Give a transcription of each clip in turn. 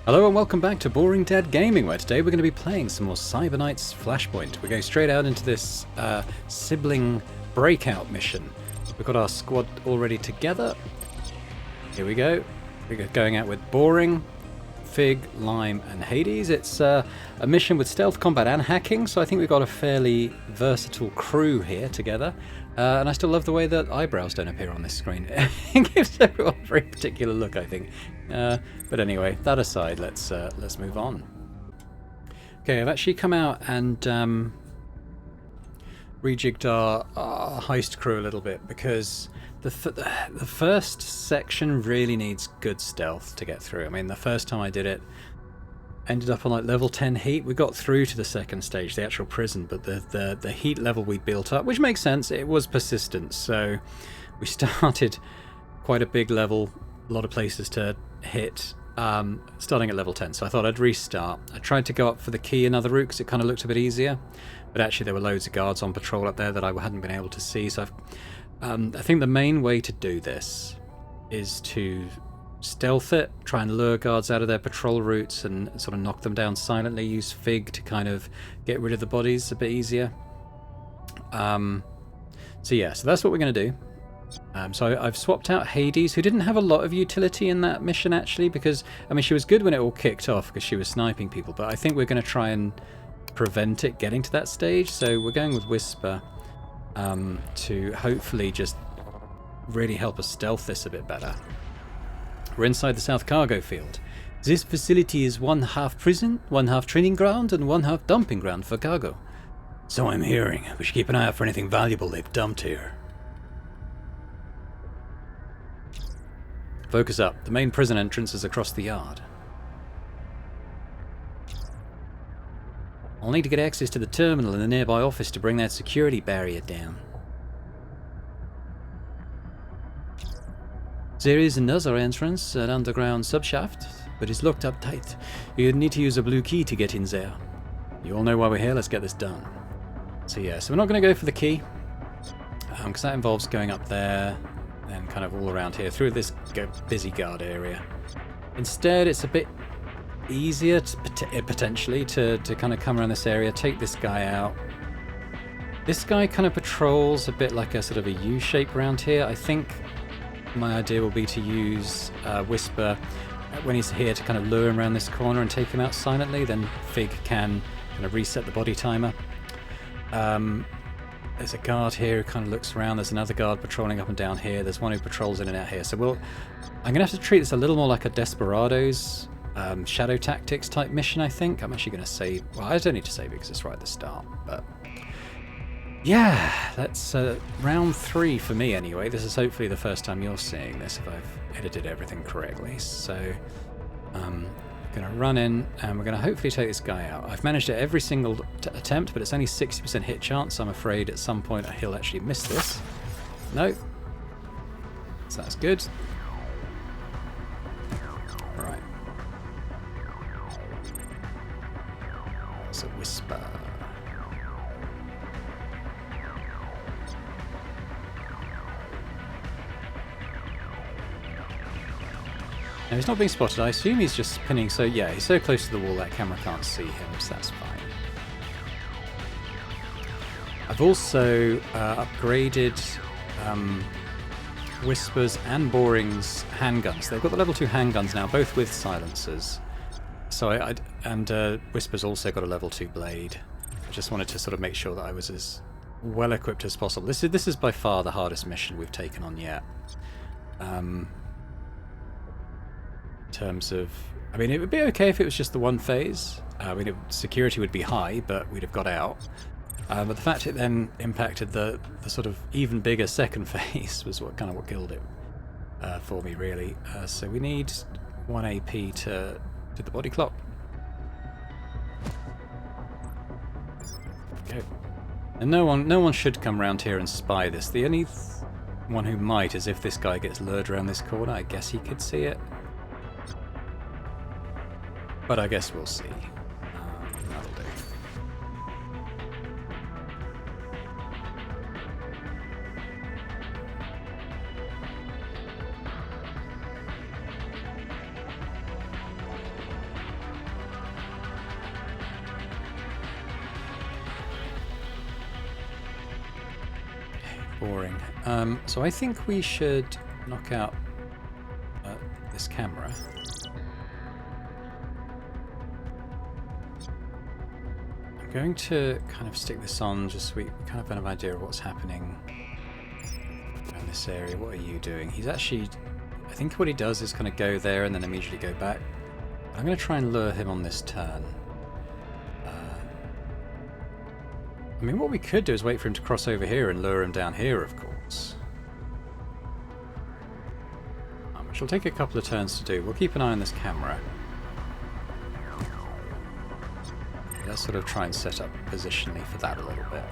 Hello and welcome back to Boring Dad Gaming, where today we're going to be playing some more Cyberknight's Flashpoint. We're going straight out into this sibling breakout mission. We've got our squad already together. Here we go. We're going out with Boring, Fig, Lime and Hades. It's a mission with stealth combat and hacking, so I think we've got a fairly versatile crew here together. And I still love the way that eyebrows don't appear on this screen. It gives everyone a very particular look, I think. But anyway, that aside, let's move on. Okay, I've actually come out and rejigged our heist crew a little bit because the first section really needs good stealth to get through. I mean, the first time I did it, ended up on like level 10 heat. We got through to the second stage, the actual prison, but the heat level we built up, which makes sense, it was persistent. So we started quite a big level, a lot of places to hit, starting at level 10. So I thought I'd restart. I tried to go up for the key another route because it kind of looked a bit easier, but actually there were loads of guards on patrol up there that I hadn't been able to see. So I think the main way to do this is to stealth it, try and lure guards out of their patrol routes and sort of knock them down silently, use Fig to kind of get rid of the bodies a bit easier. So that's what we're going to do. So I've swapped out Hades, who didn't have a lot of utility in that mission actually, because I mean she was good when it all kicked off because she was sniping people, but I think we're going to try and prevent it getting to that stage. So we're going with Whisper to hopefully just really help us stealth this a bit better. We're inside the South Cargo Field. This facility is one half prison, one half training ground, and one half dumping ground for cargo. So I'm hearing. We should keep an eye out for anything valuable they've dumped here. Focus up. The main prison entrance is across the yard. I'll need to get access to the terminal in the nearby office to bring that security barrier down. There is another entrance, an underground subshaft, but it's locked up tight. You'd need to use a blue key to get in there. You all know why we're here, let's get this done. So we're not going to go for the key, because that involves going up there, and kind of all around here, through this busy guard area. Instead, it's a bit easier, potentially, to kind of come around this area, take this guy out. This guy kind of patrols a bit like a sort of a U-shape around here. I think my idea will be to use Whisper when he's here to kind of lure him around this corner and take him out silently. Then Fig can kind of reset the body timer. There's a guard here who kind of looks around. There's another guard patrolling up and down here. There's one who patrols in and out here. So I'm going to have to treat this a little more like a Desperados shadow tactics type mission, I think. I'm actually going to save. Well, I don't need to save it because it's right at the start. But yeah, that's round 3 for me anyway. This is hopefully the first time you're seeing this, if I've edited everything correctly. So I'm going to run in and we're going to hopefully take this guy out. I've managed it every single attempt, but it's only 60% hit chance. I'm afraid at some point he'll actually miss this. No. So that's good. Right. So Whisper. Now he's not being spotted. I assume he's just spinning. So yeah, he's so close to the wall that camera can't see him, so that's fine. I've also upgraded Whisper's and Boring's handguns. They've got the level 2 handguns now, both with silencers. So Whisper's also got a level 2 blade. I just wanted to sort of make sure that I was as well equipped as possible. This is by far the hardest mission we've taken on yet. In terms of, I mean, it would be okay if it was just the one phase. I mean, security would be high, but we'd have got out. But the fact it then impacted the sort of even bigger second phase was what killed it for me, really. So we need 1 AP to do the body clock. Okay. And no one should come around here and spy this. The only one who might is if this guy gets lured around this corner. I guess he could see it. But I guess we'll see. That'll do. boring. So I think we should knock out this camera. I'm going to kind of stick this on just so we kind of have an idea of what's happening around this area. What are you doing? He's actually... I think what he does is kind of go there and then immediately go back. I'm going to try and lure him on this turn. I mean, what we could do is wait for him to cross over here and lure him down here, of course. Which will take a couple of turns to do. We'll keep an eye on this camera. Let's sort of try and set up positionally for that a little bit.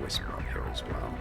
Whisper up here as well.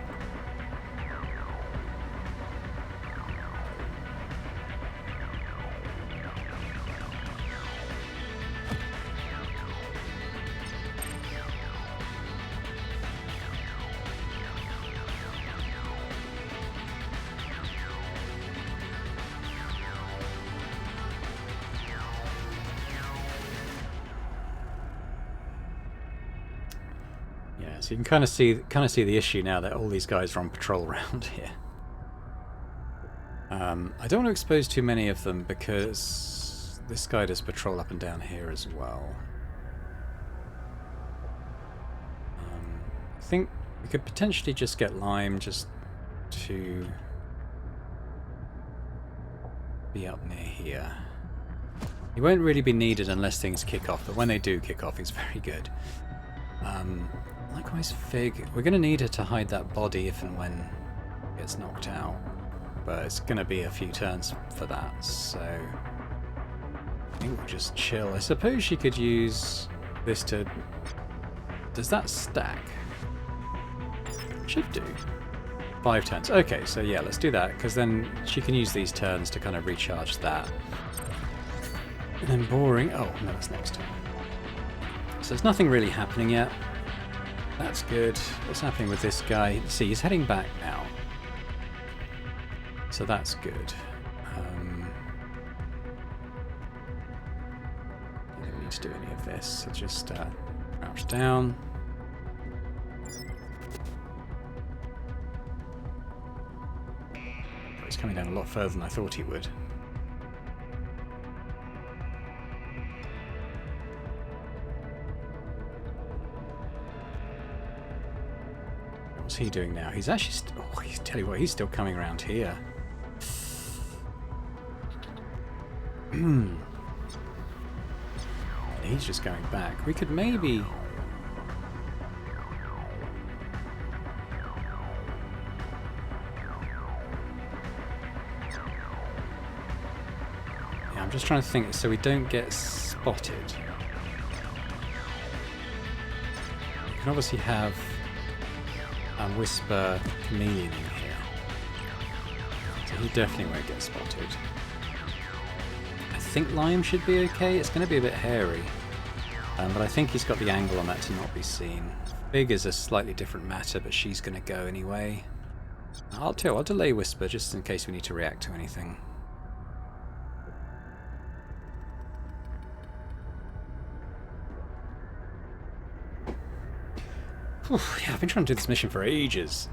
So you can kind of see the issue now that all these guys are on patrol around here. I don't want to expose too many of them because this guy does patrol up and down here as well. I think we could potentially just get Lime just to be up near here. He won't really be needed unless things kick off, but when they do kick off, he's very good. Likewise, Fig. We're going to need her to hide that body if and when it gets knocked out. But it's going to be a few turns for that, so... I think we'll just chill. I suppose she could use this to... Does that stack? Should do. 5 turns. Okay, so yeah, let's do that, because then she can use these turns to kind of recharge that. And then boring... Oh, no, that's next turn. So there's nothing really happening yet. That's good. What's happening with this guy? See, he's heading back now. So that's good. I don't need to do any of this. So just crouch down. Oh, he's coming down a lot further than I thought he would. What's he doing now? He's actually... oh, tell you what, he's still coming around here. He's just going back. We could maybe... Yeah, I'm just trying to think so we don't get spotted. We can obviously have... Whisper Chameleon in here. So he definitely won't get spotted. I think Lime should be okay. It's going to be a bit hairy. But I think he's got the angle on that to not be seen. Big is a slightly different matter, but she's going to go anyway. I'll delay Whisper just in case we need to react to anything. Whew, yeah, I've been trying to do this mission for ages.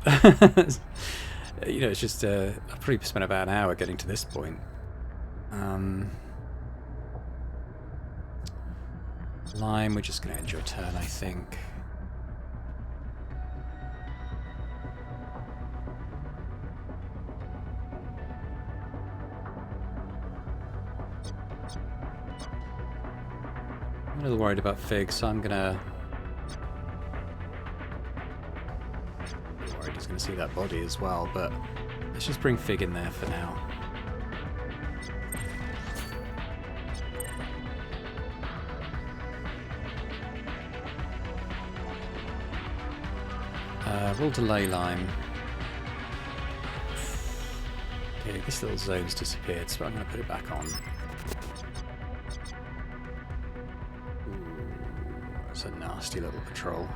You know, it's just I've probably spent about an hour getting to this point. Lime, we're just going to end your turn, I think. I'm a little worried about Fig, so I'm gonna... worried he's gonna see that body as well, but let's just bring Fig in there for now. We'll delay Lime. Okay, this little zone's disappeared, so I'm going to put it back on. Ooh, that's a nasty little patrol.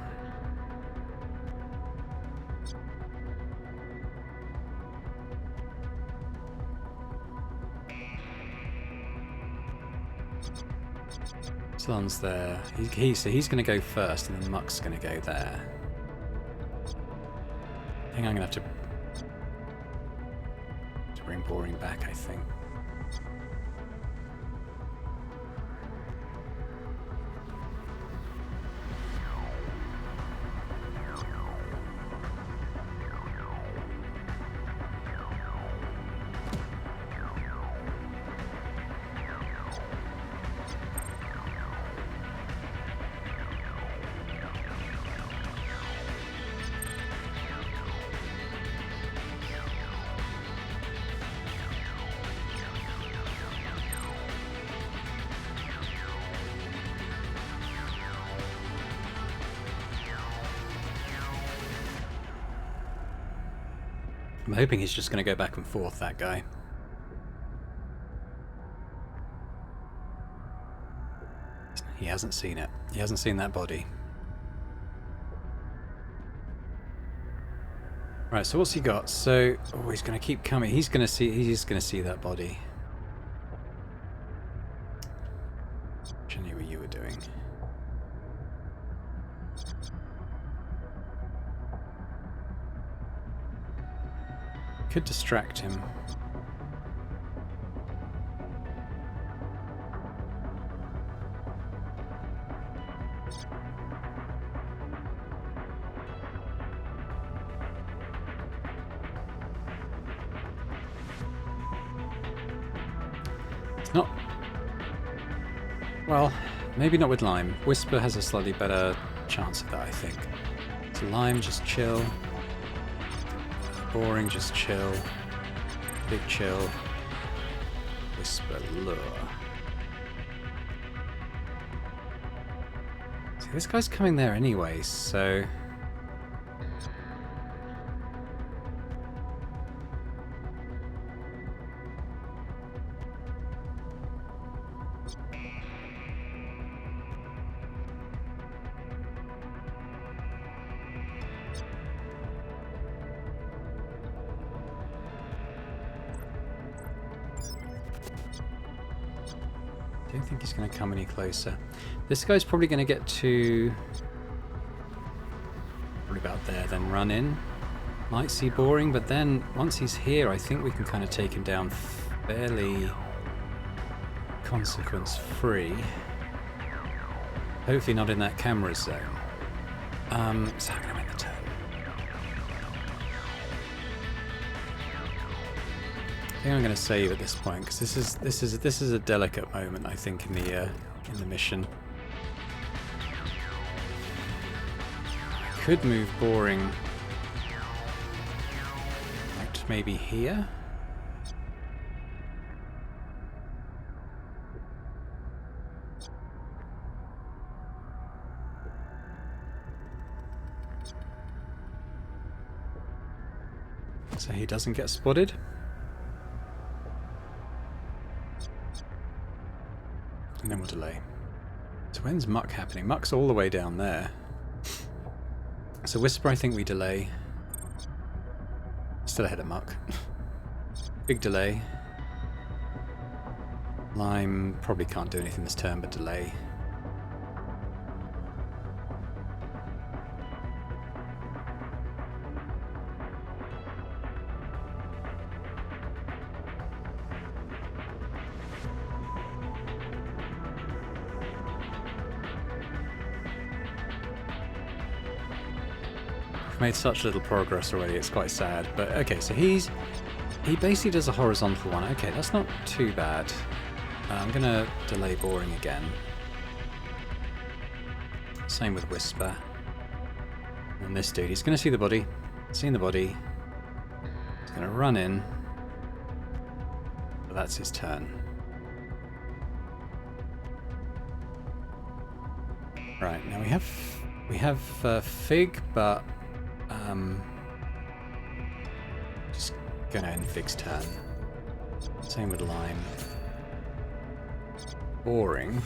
Salon's there. So he's going to go first, and then Muck's going to go there. think I'm going to have to bring boring back, I think. I'm hoping he's just going to go back and forth, that guy. He hasn't seen it. He hasn't seen that body. Right, so what's he got? So, oh, he's going to keep coming. He's going to see that body. Which I knew what you were doing. Could distract him. It's not... Well, maybe not with Lime. Whisper has a slightly better chance of that, I think. So Lime, just chill. Boring, just chill. Big chill. Whisper, lure. See, this guy's coming there anyway, so... I don't think he's going to come any closer. This guy's probably going to get to... probably about there, then run in. Might see boring, but then once he's here, I think we can kind of take him down fairly consequence-free. Hopefully not in that camera zone. So I'm going to make the turn. I think I'm going to save at this point because this is a delicate moment, I think, in the mission. I could move boring, like maybe here. So he doesn't get spotted. And then we'll delay. So when's Muck happening? Muck's all the way down there. So Whisper, I think we delay. Still ahead of Muck. Big delay. Lime probably can't do anything this turn but delay. Made such little progress already, it's quite sad. But okay, so he basically does a horizontal one. Okay, that's not too bad. I'm gonna delay boring again. Same with Whisper. And this dude, he's gonna see the body. Seen the body. He's gonna run in. But that's his turn. Right, now we have Fig, but just gonna end Fig's turn. Same with Lime. Boring.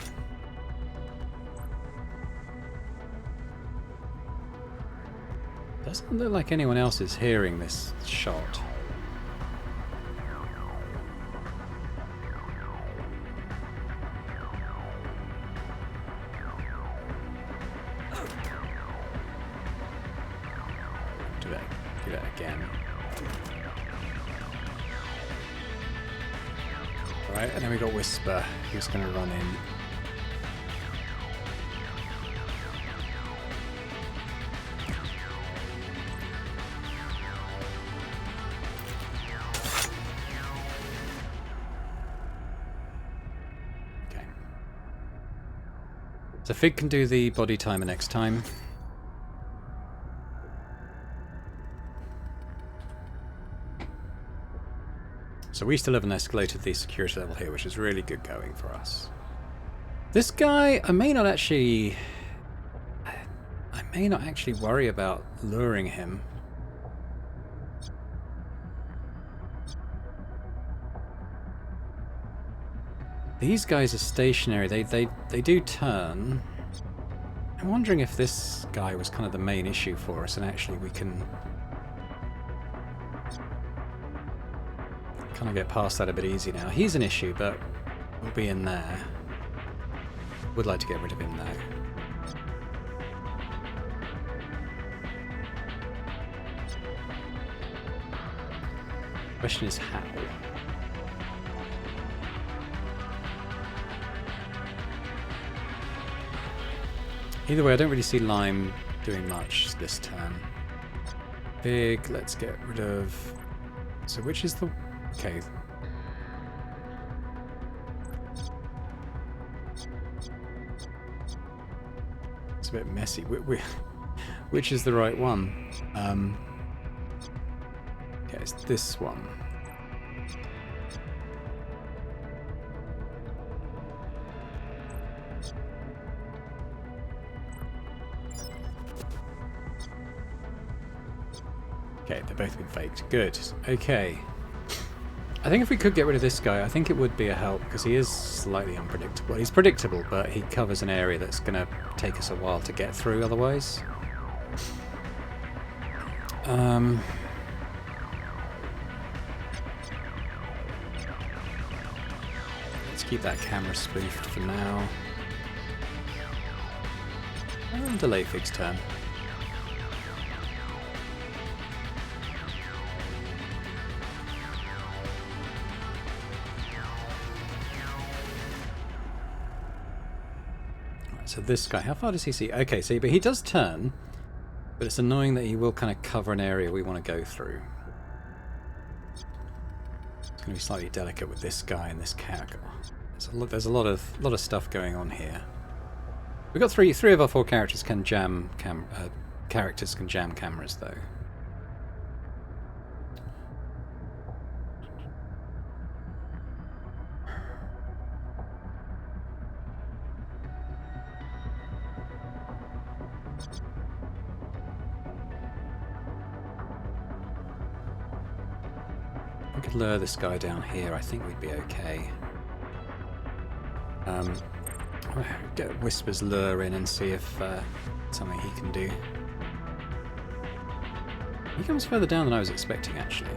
Doesn't look like anyone else is hearing this shot. Do that. again. Alright, and then we got Whisper, who's going to run in. Okay. So Fig can do the body timer next time. So we still haven't escalated the security level here, which is really good going for us. This guy, I may not actually worry about luring him. These guys are stationary. They do turn. I'm wondering if this guy was kind of the main issue for us, and actually we can kind of get past that a bit easy now. He's an issue, but we'll be in there. Would like to get rid of him though. Question is how. Either way, I don't really see Lime doing much this turn. Big, let's get rid of... So which is the... Okay. It's a bit messy. Which is the right one? Okay, it's this one. Okay, they've both been faked. Good. Okay. I think if we could get rid of this guy, I think it would be a help, because he is slightly unpredictable. He's predictable, but he covers an area that's going to take us a while to get through otherwise. Let's keep that camera spoofed for now. And delay Fig's turn. So this guy, how far does he see? Okay, see, but he does turn, but it's annoying that he will kind of cover an area we want to go through. It's going to be slightly delicate with this guy and this character. There's a lot of stuff going on here. We've got three of our four characters can jam cameras though. We could lure this guy down here. I think we'd be okay. Get Whisper's lure in and see if something he can do. He comes further down than I was expecting, actually.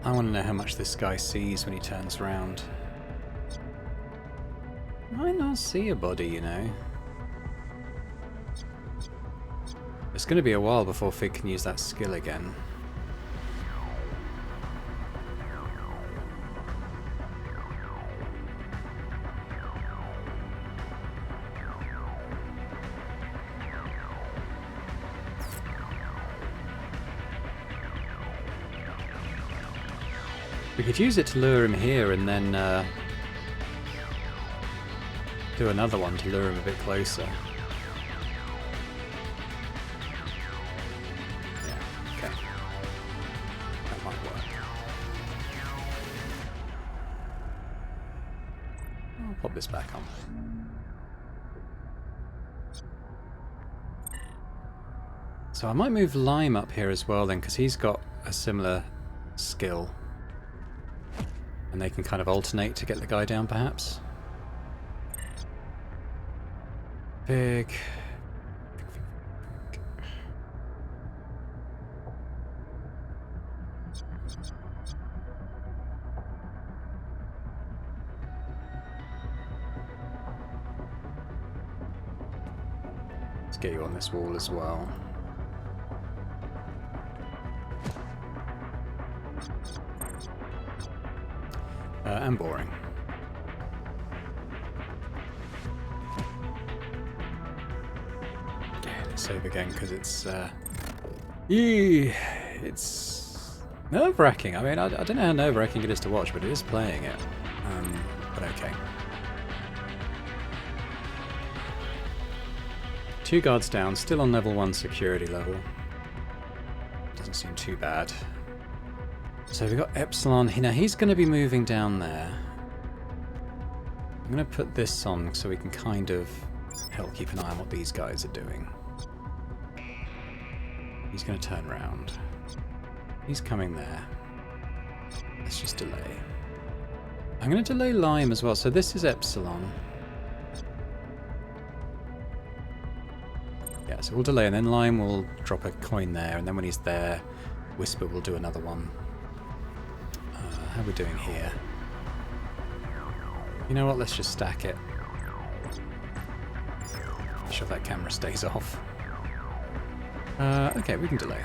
I want to know how much this guy sees when he turns around. Might not see a body, you know. It's going to be a while before Fig can use that skill again. We could use it to lure him here and then do another one to lure him a bit closer. Yeah, okay. That might work. I'll pop this back on. So I might move Lime up here as well then, because he's got a similar skill. And they can kind of alternate to get the guy down, perhaps. Big. Let's get you on this wall as well. And boring. Yeah, let's save again because it's nerve-wracking. I mean, I don't know how nerve-wracking it is to watch, but it is playing it. But okay. 2 guards down, still on level 1 security level. Doesn't seem too bad. So we've got Epsilon. Now he's going to be moving down there. I'm going to put this on so we can kind of help keep an eye on what these guys are doing. He's going to turn around. He's coming there. Let's just delay. I'm going to delay Lime as well. So this is Epsilon. Yeah, so we'll delay and then Lime will drop a coin there. And then when he's there, Whisper will do another one. How are we doing here? You know what, let's just stack it. Make sure that camera stays off. Okay, we can delay.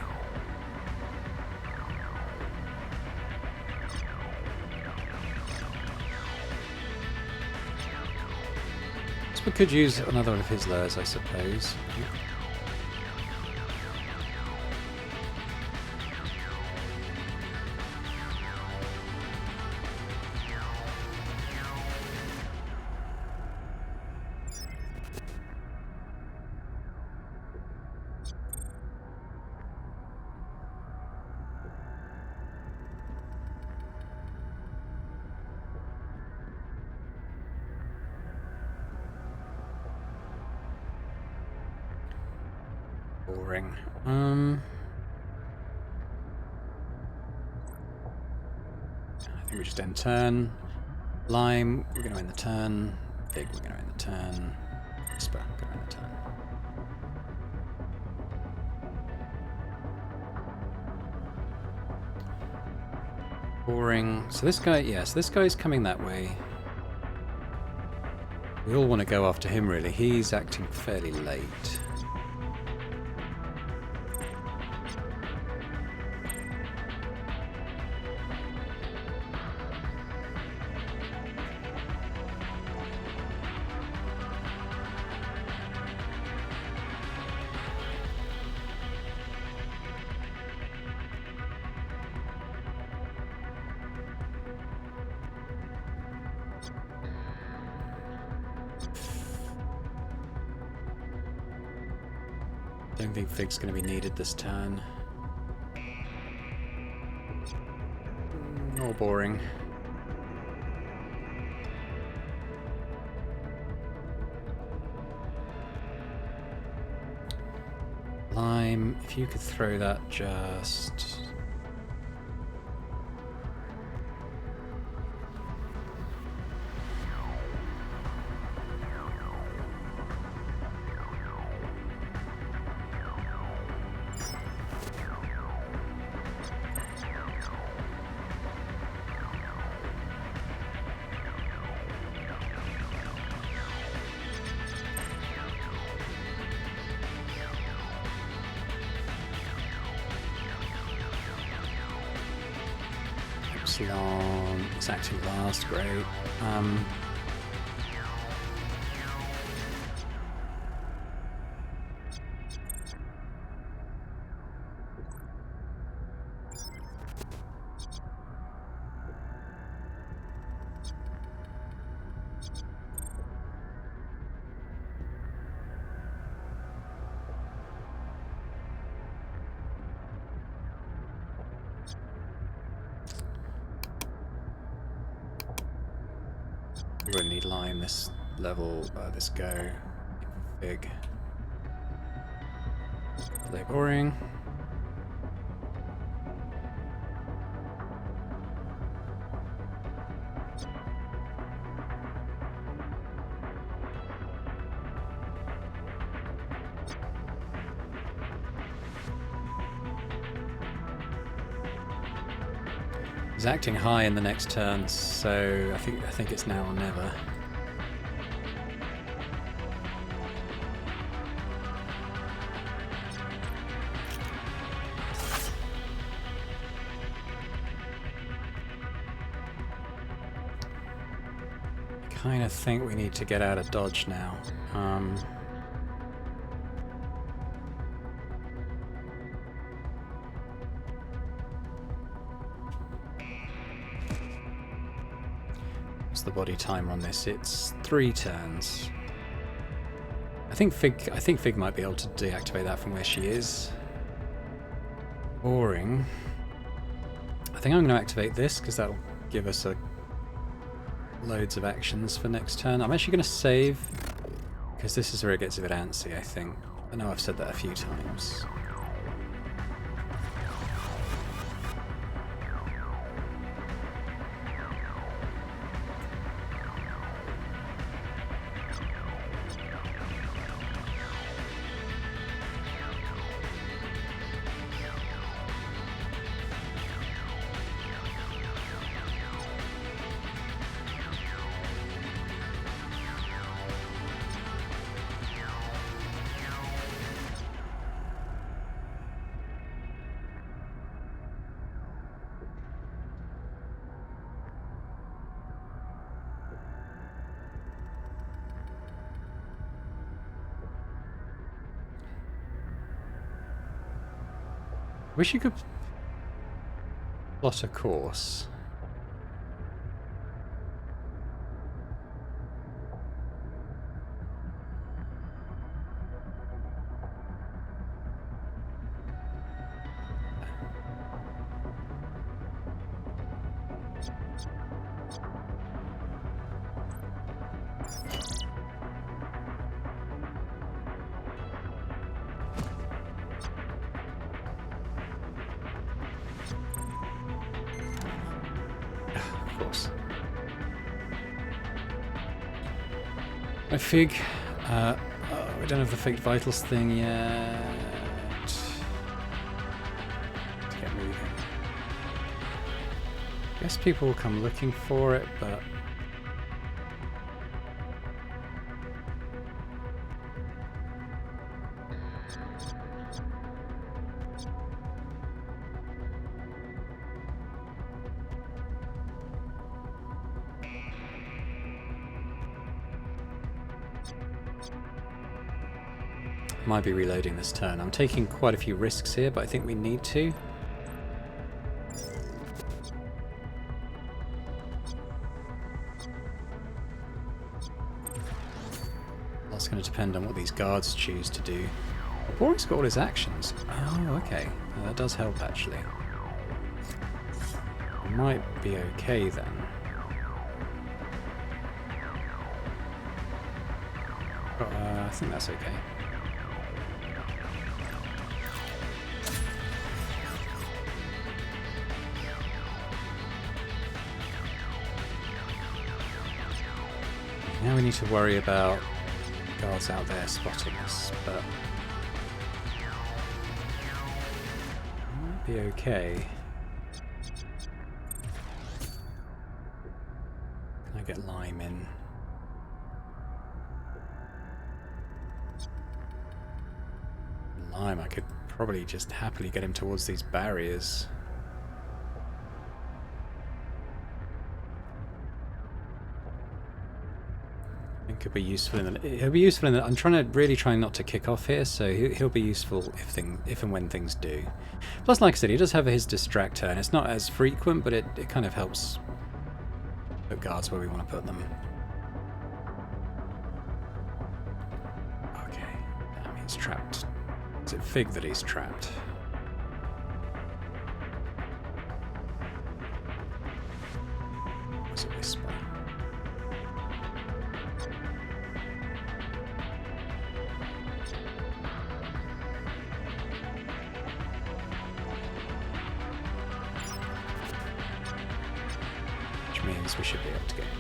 So we could use another one of his lures, I suppose. Boring. I think we just end turn. Lime, we're going to end the turn. Big, we're going to end the turn. Whisper, we're going to end the turn. Boring. So this guy, yes, this guy's coming that way. We all want to go after him, really. He's acting fairly late. Don't think Fig's going to be needed this turn. All boring. Lime, if you could throw that just... Epsilon, it's acting last, great. We won't need Lime this level, this go. Big. Play boring. He's acting high in the next turn, so I think it's now or never. I kind of think we need to get out of dodge now. The body timer on this, it's 3 turns. I think Fig might be able to deactivate that from where she is. Boring. I think I'm going to activate this because that'll give us loads of actions for next turn. I'm actually going to save because this is where it gets a bit antsy, I think. I know I've said that a few times. Wish you could plot a course. My Fig, we don't have the Faked Vitals thing yet. Let's get moving. Guess people will come looking for it, but might be reloading this turn. I'm taking quite a few risks here, but I think we need to. That's going to depend on what these guards choose to do. Boring's got all his actions. Oh, okay. That does help, actually. Might be okay, then. But, I think that's okay. Now we need to worry about guards out there spotting us, but might be okay. Can I get Lime in? Lime, I could probably just happily get him towards these barriers. Could be useful in the, he'll be useful in the, I'm really trying not to kick off here, so he'll be useful if and when things do. Plus, like I said, he does have his distract turn. It's not as frequent, but it kind of helps put guards where we want to put them. Okay, that means trapped. Is it Fig that he's trapped? Was it Whisper? those, we should be able to get in.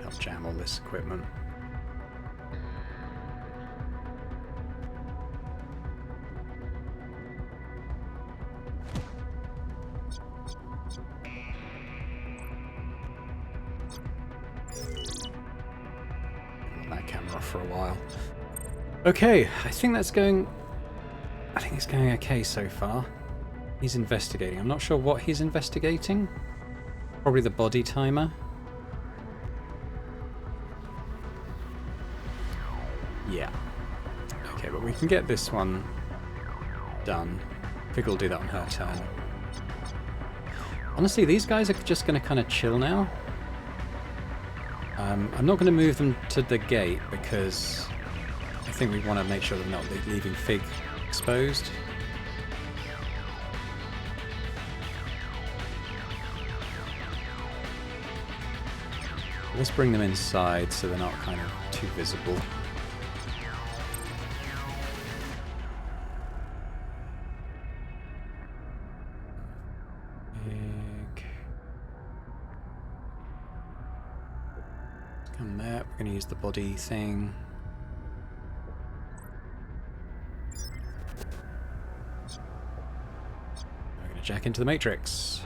Help jam all this equipment. That camera off for a while. Okay, I think it's going okay so far. He's investigating. I'm not sure what he's investigating. Probably the body timer. Yeah. Okay, but we can get this one done. I think we'll do that on her turn. Honestly, these guys are just going to kind of chill now. I'm not going to move them to the gate because I think we want to make sure they're not leaving Fig exposed. Let's bring them inside so they're not kind of too visible. Come there, we're going to use the body thing. We're going to jack into the Matrix.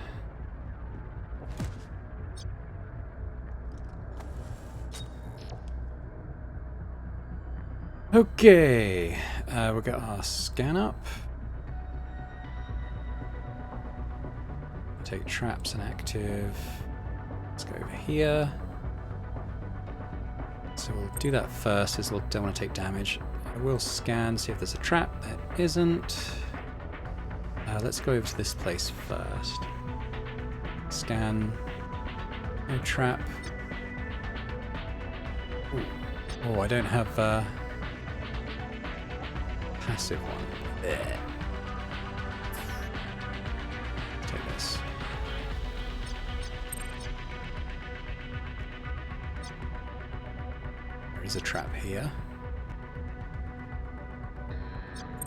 Okay, we'll get our scan up. Take traps and active. Let's go over here. So we'll do that first, as we don't want to take damage. I will scan, see if there's a trap. There isn't. Let's go over to this place first. Scan. No trap. Ooh. Oh, I don't have passive one. There. Take this. There is a trap here.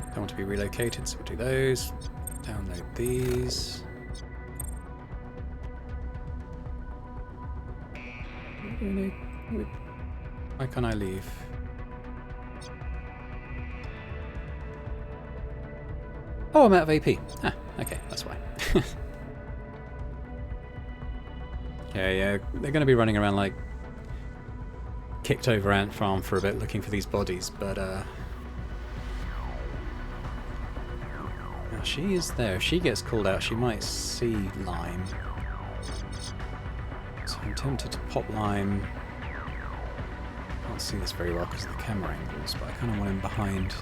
Don't want to be relocated, so we'll do those. Download these. Why can't I leave? Oh, I'm out of AP. Ah, okay, that's why. Yeah, they're going to be running around like kicked over ant farm for a bit looking for these bodies, but now she is there. If she gets called out, she might see Lime. So I'm tempted to pop Lime. Can't see this very well because of the camera angles, but I kind of want him behind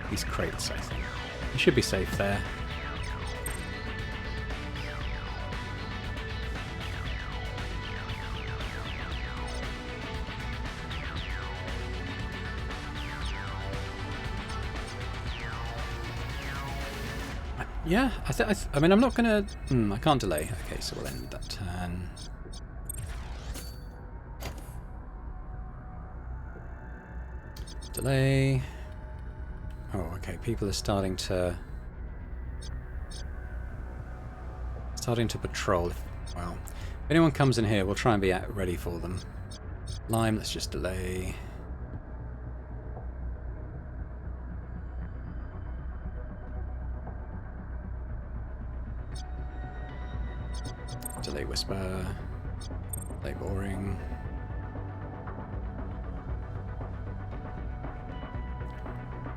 these crates, I think. He should be safe there. Yeah, I mean, I'm not gonna. I can't delay. Okay, so we'll end that turn. Delay. Oh, okay. People are starting to patrol. Well, if anyone comes in here, we'll try and be ready for them. Lime, let's just delay. Delay Whisper. Delay Boring.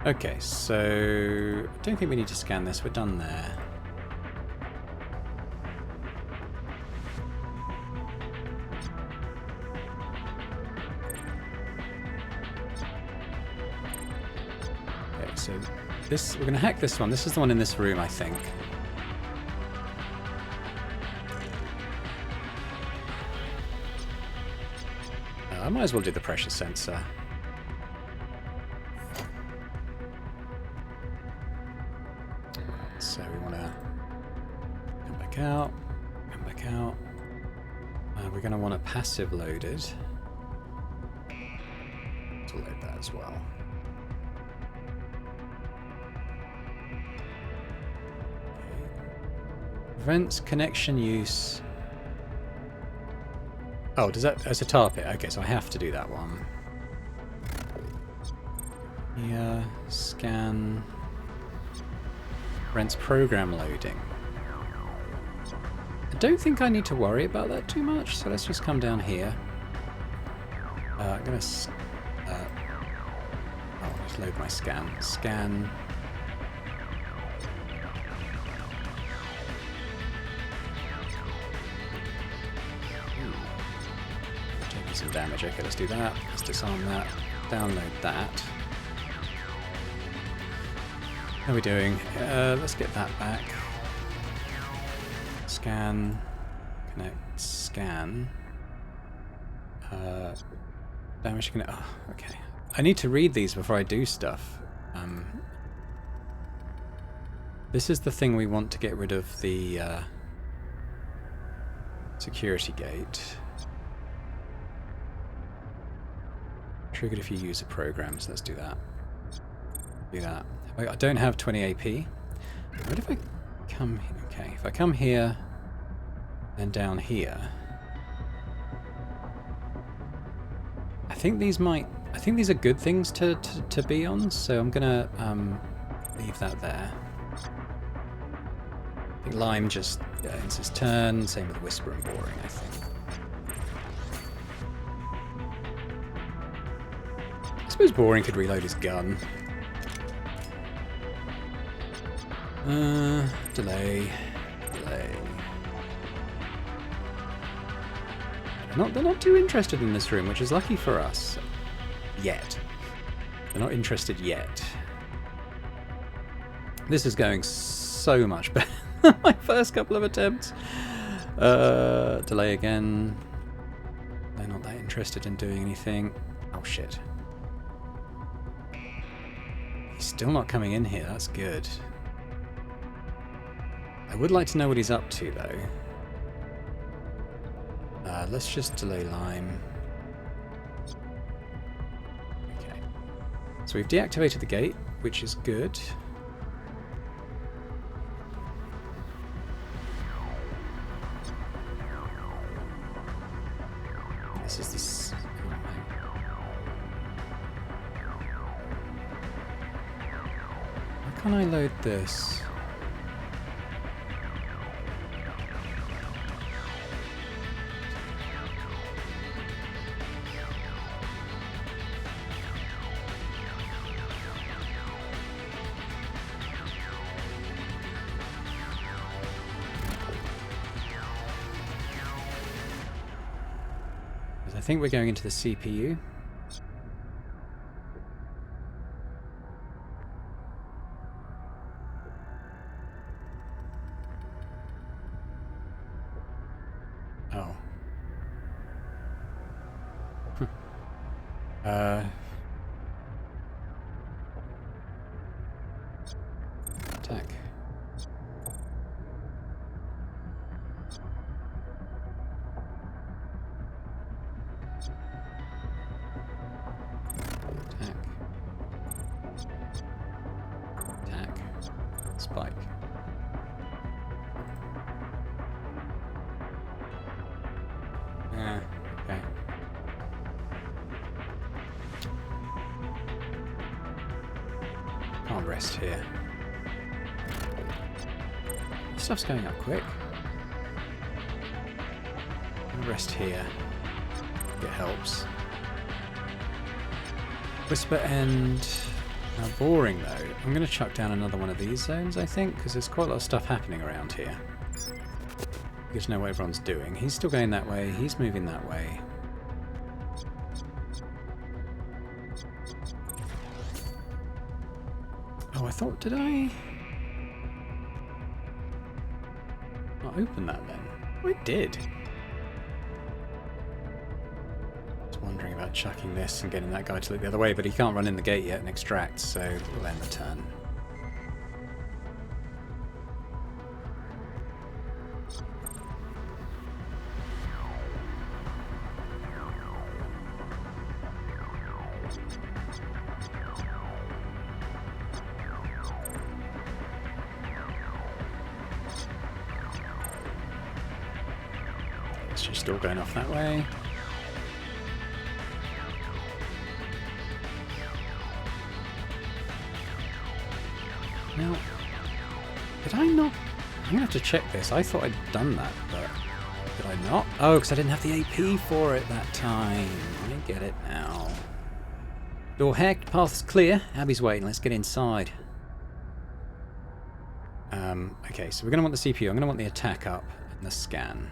Okay, so I don't think we need to scan this. We're done there. Okay, so we're going to hack this one. This is the one in this room, I think. I might as well do the pressure sensor. So we want to come back out, come back out. We're going to want a passive loaded to load that as well. Prevents connection use. Oh, does that as a target? Okay, so I have to do that one. Yeah, scan. Prevents program loading. I don't think I need to worry about that too much, so let's just come down here. I'm gonna. Just load my scan. Scan. Taking some damage. Okay, let's do that. Let's disarm that. Download that. How are we doing? Let's get that back. Scan. Connect. Scan. Damage connect. Oh, okay. I need to read these before I do stuff. This is the thing we want to get rid of the security gate. Triggered if you use a program, so let's do that. Do that. I don't have 20 AP. What if I come here? Okay, if I come here and down here, I think these are good things to be on, so I'm gonna leave that there. I think Lime just ends his turn, same with Whisper and Boring, I think. I suppose Boring could reload his gun. Delay. They're not too interested in this room, which is lucky for us. Yet. They're not interested yet. This is going so much better than my first couple of attempts. Delay again. They're not that interested in doing anything. Oh shit. He's still not coming in here, that's good. I would like to know what he's up to though. Let's just delay Lime. Okay. So we've deactivated the gate, which is good. This is this. How can I load this? I think we're going into the CPU. Oh. Attack. Attack. Spike. Okay. Can't rest here. Stuff's going up quick. I'll rest here. It helps. Whisper End. Boring though. I'm going to chuck down another one of these zones, I think, because there's quite a lot of stuff happening around here. Good to know what everyone's doing. He's still going that way. He's moving that way. Oh, I thought, did I not open that then? Oh, I did. Wondering about chucking this and getting that guy to look the other way, but he can't run in the gate yet and extract, so we'll end the turn. It's just all going off that way. Now, did I not? I'm gonna have to check this. I thought I'd done that, but did I not? Oh, because I didn't have the AP for it that time. I get it now. Door hacked, path's clear. Abby's waiting, let's get inside. Okay, so we're going to want the CPU. I'm going to want the attack up and the scan.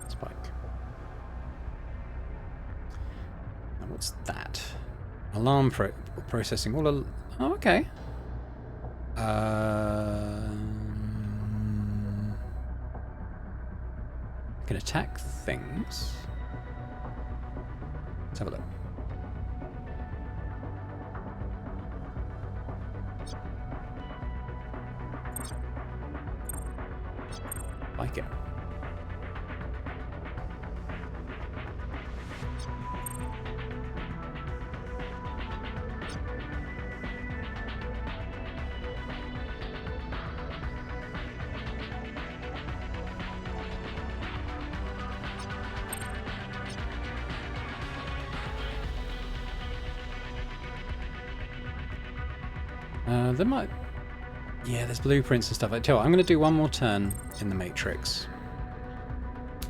Spike. Now what's that? Alarm processing. All oh, okay. I can attack things. Let's have a look. Like it. There might... Yeah, there's blueprints and stuff. I tell you what, I'm going to do one more turn in the Matrix.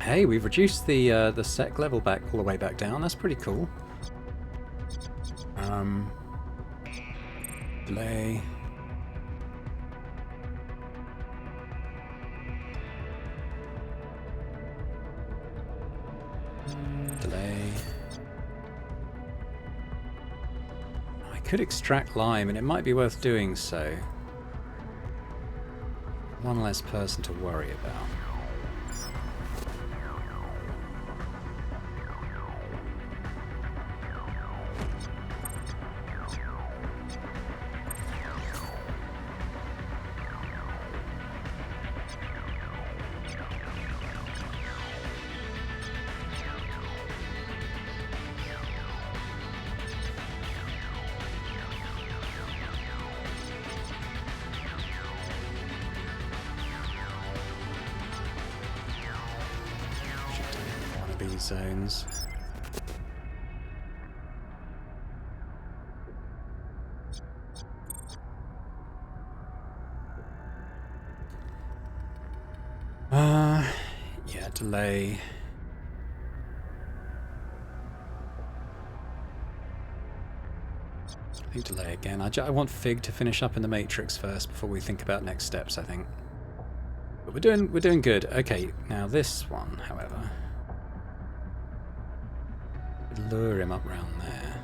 Hey, we've reduced the sec level back all the way back down. That's pretty cool. Delay. Delay. I could extract lime, and it might be worth doing so. One less person to worry about. Zones. Yeah, delay. I think delay again. I want Fig to finish up in the Matrix first before we think about next steps, I think. But we're doing good. Okay, now this one, however. Lure him up round there.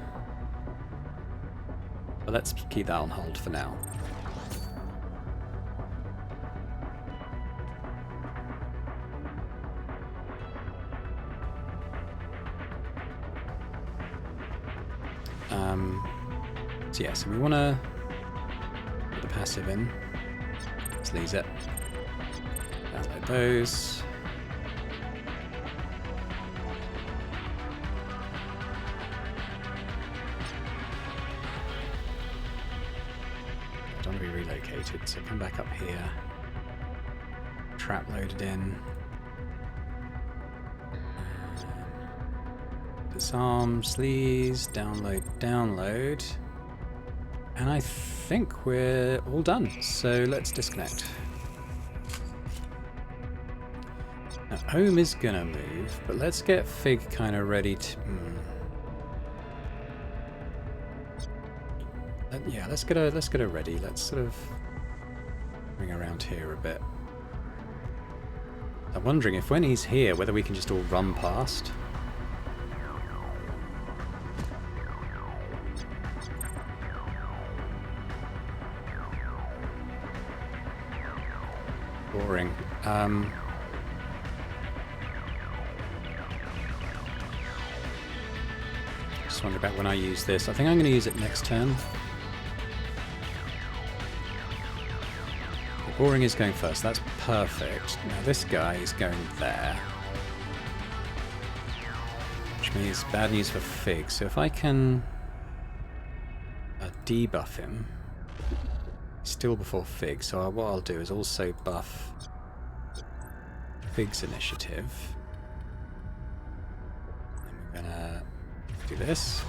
But let's keep that on hold for now. So yeah, so we want to put the passive in. Let's leave it. Download those. Don't want to be relocated, so come back up here. Trap loaded in. Disarm, sleaze, download. And I think we're all done, so let's disconnect. Now, home is gonna move, but let's get Fig kind of ready to... yeah, let's get her ready. Let's sort of bring around here a bit. I'm wondering if when he's here, whether we can just all run past. Boring. Just wonder about when I use this. I think I'm going to use it next turn. Boring is going first. That's perfect. Now this guy is going there. Which means bad news for Fig. So if I can debuff him, still before Fig, so what I'll do is also buff Fig's initiative. And we're gonna do this.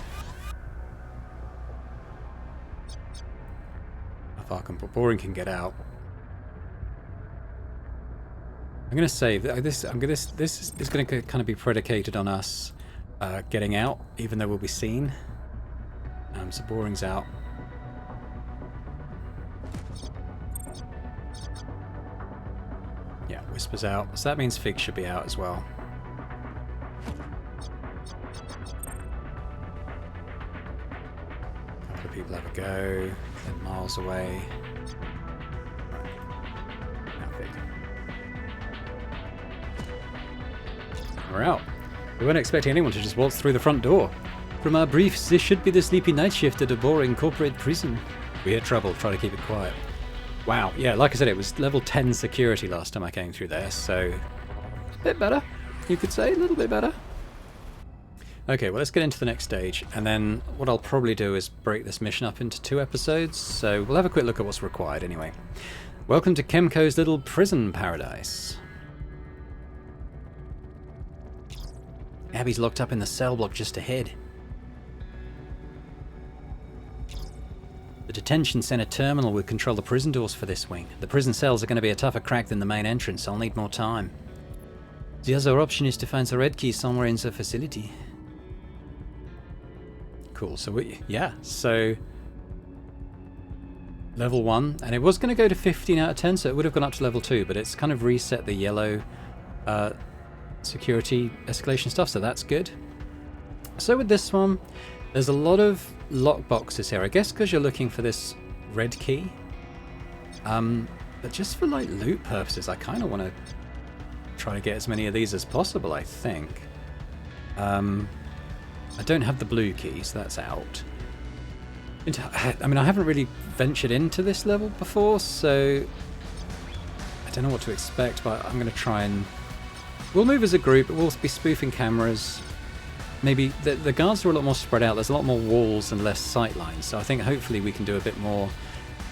How far can Boring can get out? I'm gonna say that this is gonna kind of be predicated on us getting out, even though we'll be seen. So Boring's out. Yeah, Whisper's out. So that means Fig should be out as well. A couple of people have a go. They're miles away. Right. Now Fig. We're out. We weren't expecting anyone to just waltz through the front door. From our briefs, this should be the sleepy night shift at a boring corporate prison. We had trouble, try to keep it quiet. Wow, yeah, like I said, it was level 10 security last time I came through there, so a bit better, you could say, a little bit better. Okay, well, let's get into the next stage, and then what I'll probably do is break this mission up into 2 episodes, so we'll have a quick look at what's required anyway. Welcome to Kemco's little prison paradise. Abby's locked up in the cell block just ahead. The detention center terminal will control the prison doors for this wing. The prison cells are going to be a tougher crack than the main entrance. I'll need more time. The other option is to find the red key somewhere in the facility. Cool, so so level 1, and it was going to go to 15 out of 10, so it would have gone up to level 2, but it's kind of reset the yellow security escalation stuff, so that's good. So with this one, there's a lot of lock boxes here, I guess because you're looking for this red key. But just for like loot purposes, I kind of want to try to get as many of these as possible, I think. I don't have the blue key, so that's out. I mean, I haven't really ventured into this level before, so I don't know what to expect, but I'm going to try and... We'll move as a group, we'll be spoofing cameras. Maybe the guards are a lot more spread out, there's a lot more walls and less sight lines, so I think hopefully we can do a bit more,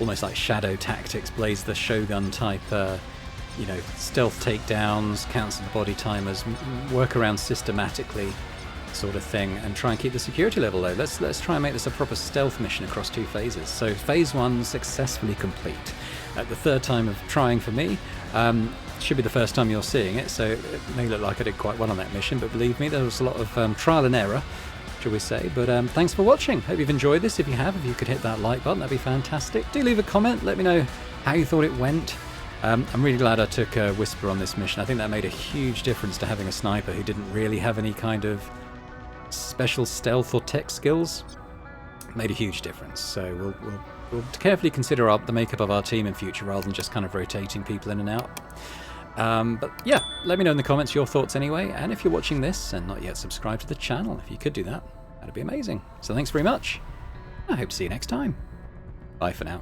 almost like shadow tactics, Blaze the Shogun type, you know, stealth takedowns, cancel the body timers, work around systematically sort of thing, and try and keep the security level low. Let's try and make this a proper stealth mission across 2 phases. So phase 1 successfully complete. At the 3rd time of trying for me. Should be the first time you're seeing it, so it may look like I did quite well on that mission, but believe me, there was a lot of trial and error, shall we say. But thanks for watching. Hope you've enjoyed this. If you have, if you could hit that like button, that'd be fantastic. Do leave a comment, let me know how you thought it went. I'm really glad I took Whisper on this mission. I think that made a huge difference to having a sniper who didn't really have any kind of special stealth or tech skills. It made a huge difference, so we'll carefully consider the makeup of our team in future rather than just kind of rotating people in and out. But yeah, let me know in the comments your thoughts anyway, and if you're watching this and not yet subscribed to the channel, if you could do that, that'd be amazing. So thanks very much. I hope to see you next time. Bye for now.